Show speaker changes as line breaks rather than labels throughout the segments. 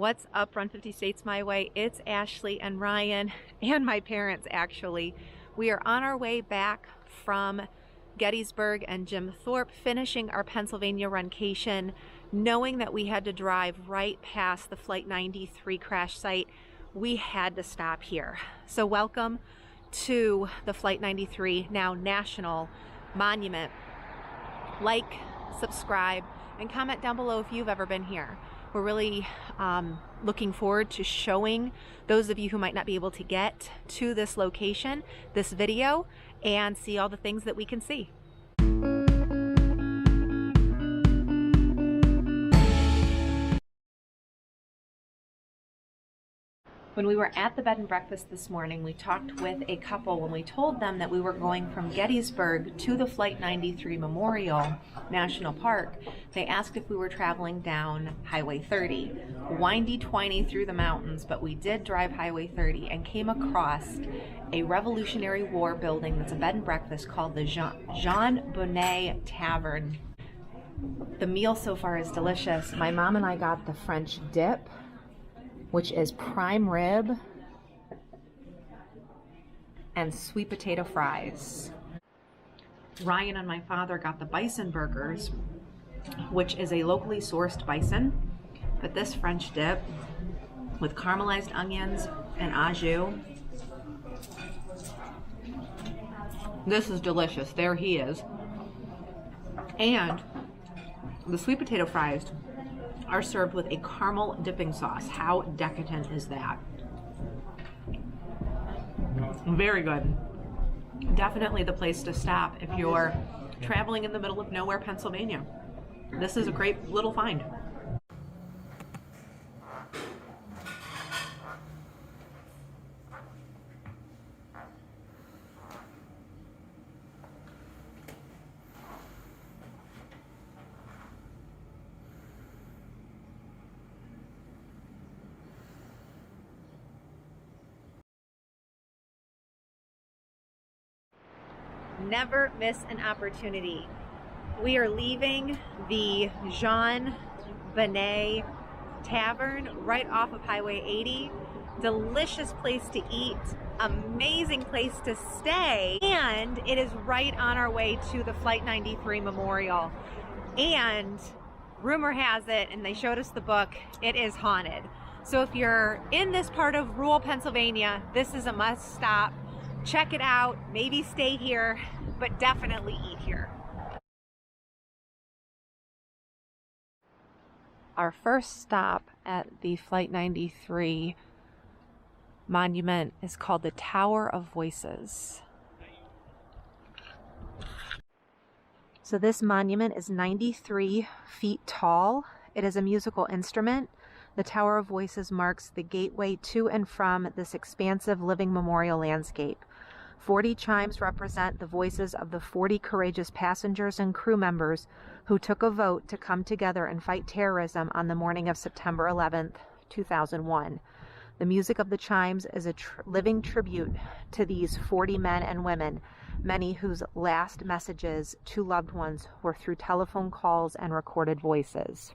What's up, Run 50 States My Way? It's Ashley and Ryan and my parents, actually. We are on our way back from Gettysburg and Jim Thorpe, finishing our Pennsylvania runcation, knowing that we had to drive right past the Flight 93 crash site. We had to stop here. So welcome to the Flight 93, now National Monument. Like, subscribe, and comment down below if you've ever been here. We're really looking forward to showing those of you who might not be able to get to this location, this video, and see all the things that we can see. When we were at the bed and breakfast this morning, we talked with a couple when we told them that we were going from Gettysburg to the Flight 93 Memorial National Park. They asked if we were traveling down Highway 30, windy-twiney through the mountains, but we did drive Highway 30 and came across a Revolutionary War building that's a bed and breakfast called the Jean Bonnet Tavern. The meal so far is delicious. My mom and I got the French dip, which is prime rib and sweet potato fries. Ryan and my father got the bison burgers, which is a locally sourced bison, but this French dip with caramelized onions and au jus. This is delicious. There he is. And the sweet potato fries are served with a caramel dipping sauce. How decadent is that? Very good. Definitely the place to stop if you're traveling in the middle of nowhere, Pennsylvania. This is a great little find. Never miss an opportunity. We are leaving the Jean Bonnet Tavern right off of Highway 80. Delicious place to eat, amazing place to stay, and it is right on our way to the Flight 93 Memorial. And rumor has it, and they showed us the book, it is haunted. So if you're in this part of rural Pennsylvania, this is a must stop. Check it out, maybe stay here, but definitely eat here. Our first stop at the Flight 93 monument is called the Tower of Voices. So this monument is 93 feet tall. It is a musical instrument. The Tower of Voices marks the gateway to and from this expansive living memorial landscape. 40 chimes represent the voices of the 40 courageous passengers and crew members who took a vote to come together and fight terrorism on the morning of September 11th, 2001. The music of the chimes is a living tribute to these 40 men and women, many whose last messages to loved ones were through telephone calls and recorded voices.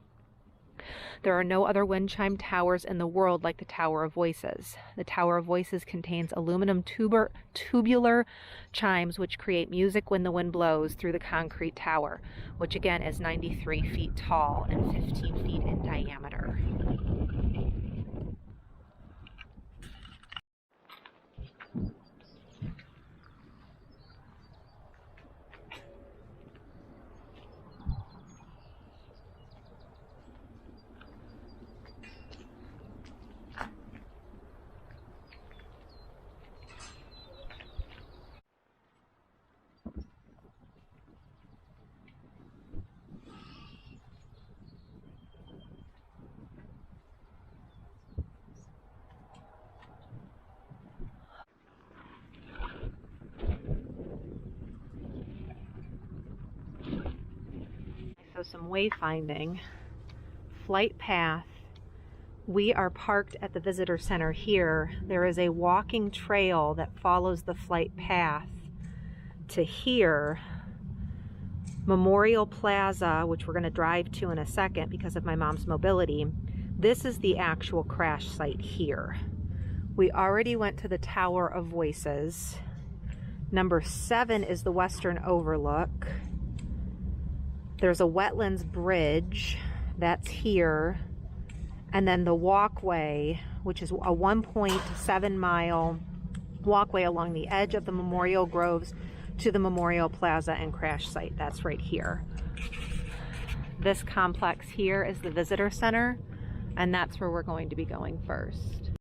There are no other wind chime towers in the world like the Tower of Voices. The Tower of Voices contains aluminum tubular chimes which create music when the wind blows through the concrete tower, which again is 93 feet tall and 15 feet in diameter. So some wayfinding, flight path. We are parked at the visitor center here. There is a walking trail that follows the flight path to here. Memorial Plaza, which we're going to drive to in a second because of my mom's mobility. This is the actual crash site here. We already went to the Tower of Voices. Number 7 is the Western Overlook. There's a wetlands bridge that's here. And then the walkway, which is a 1.7 mile walkway along the edge of the Memorial Groves to the Memorial Plaza and crash site. That's right here. This complex here is the visitor center, and that's where we're going to be going first.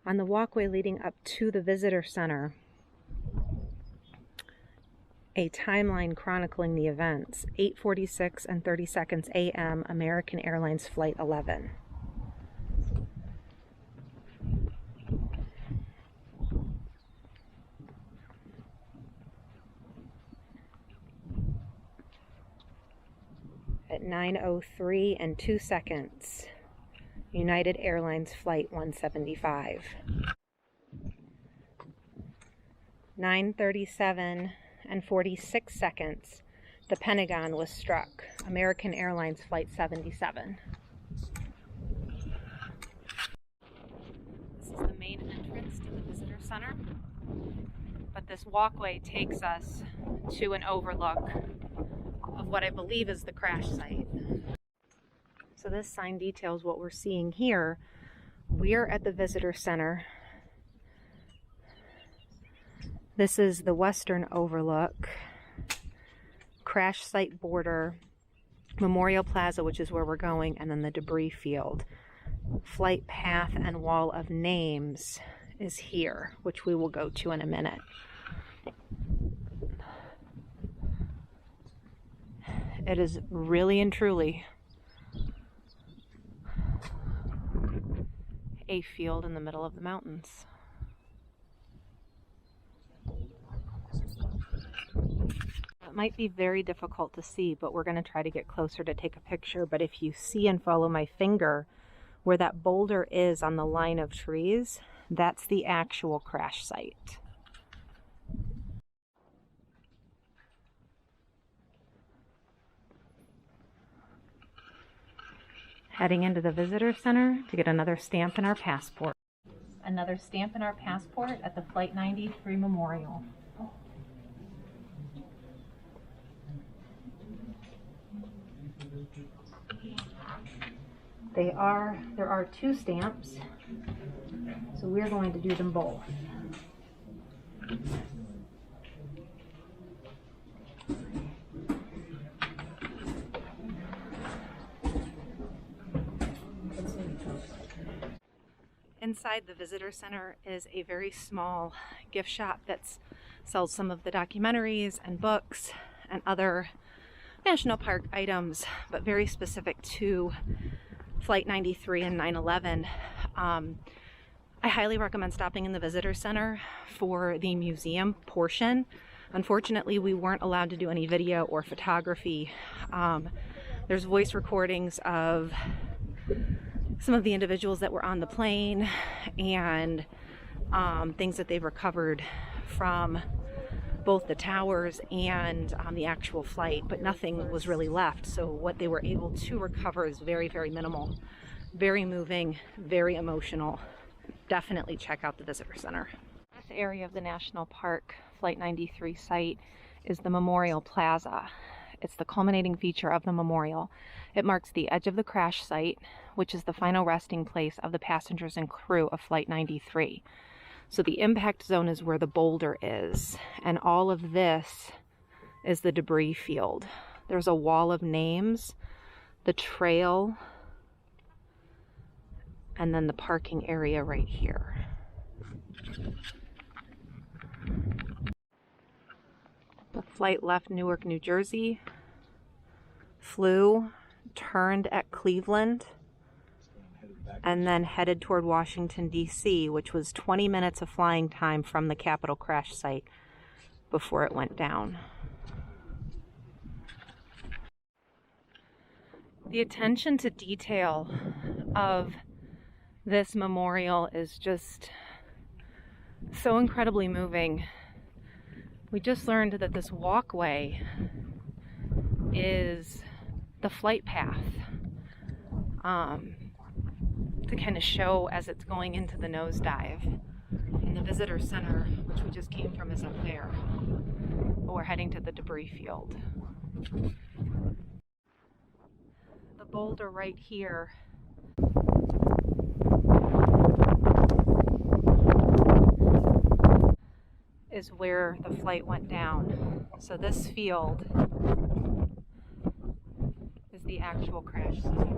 On the walkway leading up to the visitor center, a timeline chronicling the events, 8:46 and 30 seconds a.m. American Airlines Flight 11. At 9:03 and 2 seconds, United Airlines Flight 175. 9:37 and 46 seconds, the Pentagon was struck. American Airlines Flight 77. This is the main entrance to the visitor center, but this walkway takes us to an overlook of what I believe is the crash site. So this sign details what we're seeing here. We're at the visitor center. This is the Western Overlook, crash site border, Memorial Plaza, which is where we're going, and then the debris field. Flight path and wall of names is here, which we will go to in a minute. It is really and truly a field in the middle of the mountains. It might be very difficult to see, but we're going to try to get closer to take a picture. But if you see and follow my finger, where that boulder is on the line of trees, that's the actual crash site. Heading into the visitor center to get another stamp in our passport. Another stamp in our passport at the Flight 93 Memorial. There are 2 stamps, so we're going to do them both. Inside the visitor center is a very small gift shop that sells some of the documentaries and books and other national park items, but very specific to Flight 93 and 9/11. I highly recommend stopping in the visitor center for the museum portion. Unfortunately, we weren't allowed to do any video or photography. There's voice recordings of some of the individuals that were on the plane and things that they've recovered from both the towers and the actual flight, but nothing was really left. So what they were able to recover is very, very minimal, very moving, very emotional. Definitely check out the visitor center. This area of the national park Flight 93 site is the Memorial Plaza. It's the culminating feature of the memorial. It marks the edge of the crash site, which is the final resting place of the passengers and crew of Flight 93. So the impact zone is where the boulder is, and all of this is the debris field. There's a wall of names, the trail, and then the parking area right here. The flight left Newark, New Jersey, flew, turned at Cleveland, and then headed toward Washington, D.C., which was 20 minutes of flying time from the Capitol crash site before it went down. The attention to detail of this memorial is just so incredibly moving. We just learned that this walkway is the flight path, to kind of show as it's going into the nosedive. And the visitor center, which we just came from, is up there. But we're heading to the debris field. The boulder right here is where the flight went down. So this field is the actual crash site.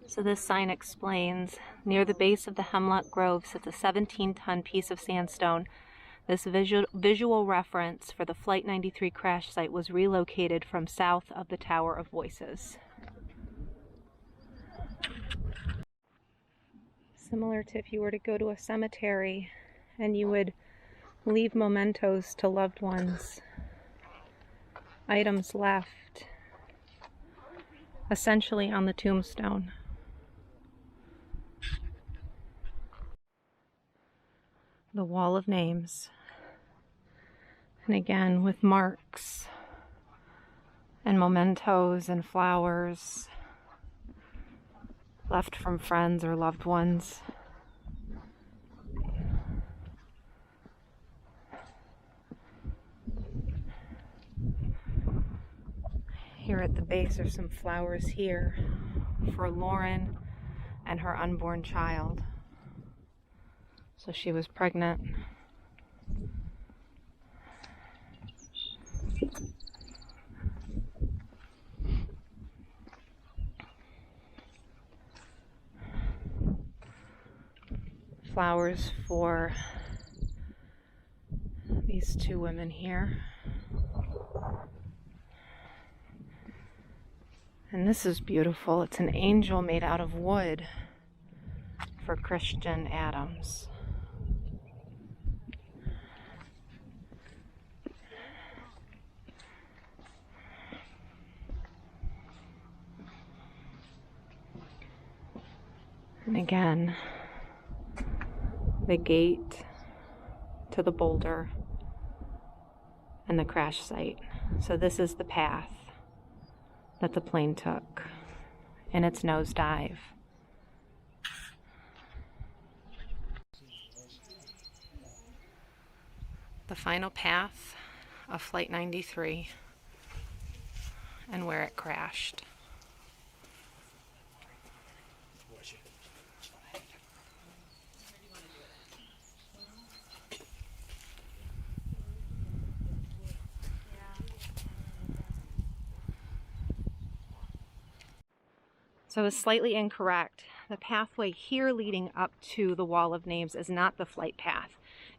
So this sign explains, near the base of the Hemlock Grove sits a 17-ton piece of sandstone. This visual reference for the Flight 93 crash site was relocated from south of the Tower of Voices. Similar to if you were to go to a cemetery and you would leave mementos to loved ones, items left essentially on the tombstone. The wall of names, and again with marks and mementos and flowers left from friends or loved ones. Here at the base are some flowers here for Lauren and her unborn child. So she was pregnant. Flowers for these two women here. And this is beautiful. It's an angel made out of wood for Christian Adams. And again, the gate to the boulder and the crash site. So this is the path that the plane took in its nosedive. The final path of Flight 93 and where it crashed. So I was slightly incorrect. The pathway here leading up to the Wall of Names is not the flight path.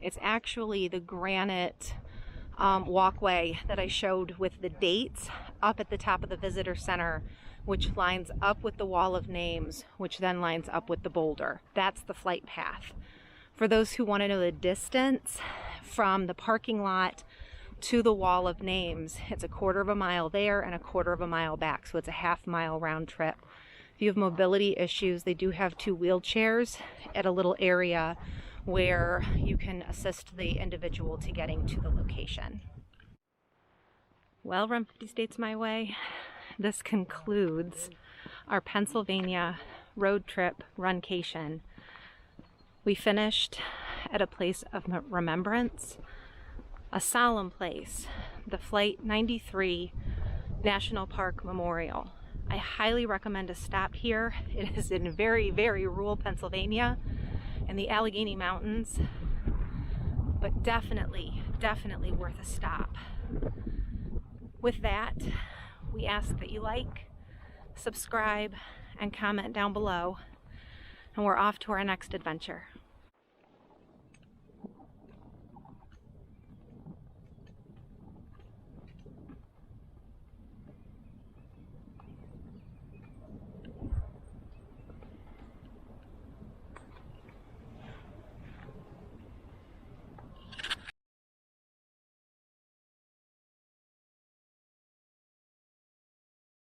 It's actually the granite walkway that I showed with the dates up at the top of the visitor center, which lines up with the Wall of Names, which then lines up with the boulder. That's the flight path. For those who want to know the distance from the parking lot to the Wall of Names, it's a 1/4 mile there and a 1/4 mile back, so it's a 1/2 mile round trip. If you have mobility issues, they do have 2 wheelchairs at a little area where you can assist the individual to getting to the location. Well, Run 50 States My Way, this concludes our Pennsylvania road trip runcation. We finished at a place of remembrance, a solemn place, the Flight 93 National Park Memorial. I highly recommend a stop here. It is in very, very rural Pennsylvania in the Allegheny Mountains, but definitely, definitely worth a stop. With that, we ask that you like, subscribe, and comment down below, and we're off to our next adventure.